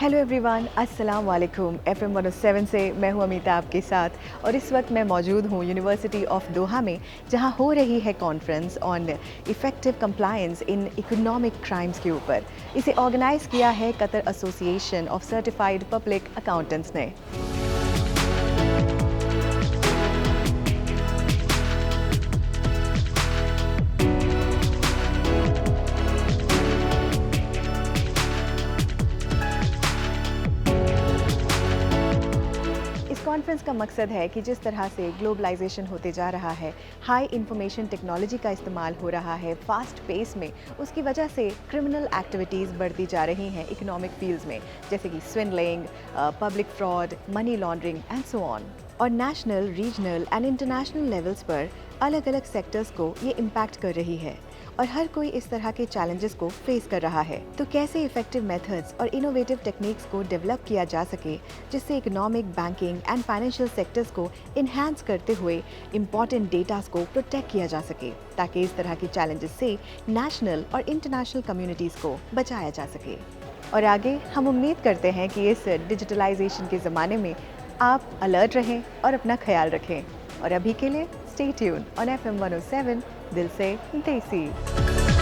Hello everyone, अस्सलाम वालेकुम। FM 107 से मैं हूं अमीता आपके साथ और इस वक्त मैं मौजूद हूं यूनिवर्सिटी ऑफ दोहा में, जहां हो रही है conference on effective compliance in economic crimes के ऊपर। इसे ऑर्गेनाइज किया है Qatar association of certified public accountants ने। इस कॉन्फ्रेंस का मकसद है कि जिस तरह से ग्लोबलाइजेशन होते जा रहा है, हाई इंफॉर्मेशन टेक्नोलॉजी का इस्तेमाल हो रहा है फास्ट पेस में, उसकी वजह से क्रिमिनल एक्टिविटीज़ बढ़ती जा रही हैं इकोनॉमिक फील्ड्स में, जैसे कि swindling, public fraud, money laundering and so on. और national, regional and international levels पर अलग अलग सेक्टर्स को ये इम्पैक्ट कर रही है और हर कोई इस तरह के चैलेंजेस को फेस कर रहा है। तो कैसे इफेक्टिव मेथड्स और इनोवेटिव टेक्निक्स को डेवलप किया जा सके जिससे economic, banking and financial sectors को इन्हांस करते हुए इम्पॉर्टेंट डेटास को प्रोटेक्ट किया जा सके, ताकि इस तरह के चैलेंजेस से नेशनल और इंटरनेशनल कम्युनिटीज़ को बचाया जा सके। और आगे हम उम्मीद करते हैं कि इस डिजिटलाइजेशन के ज़माने में आप अलर्ट रहें और अपना ख्याल रखें। और अभी के लिए स्टे ट्यून ऑन एफएम 107, दिल से देसी।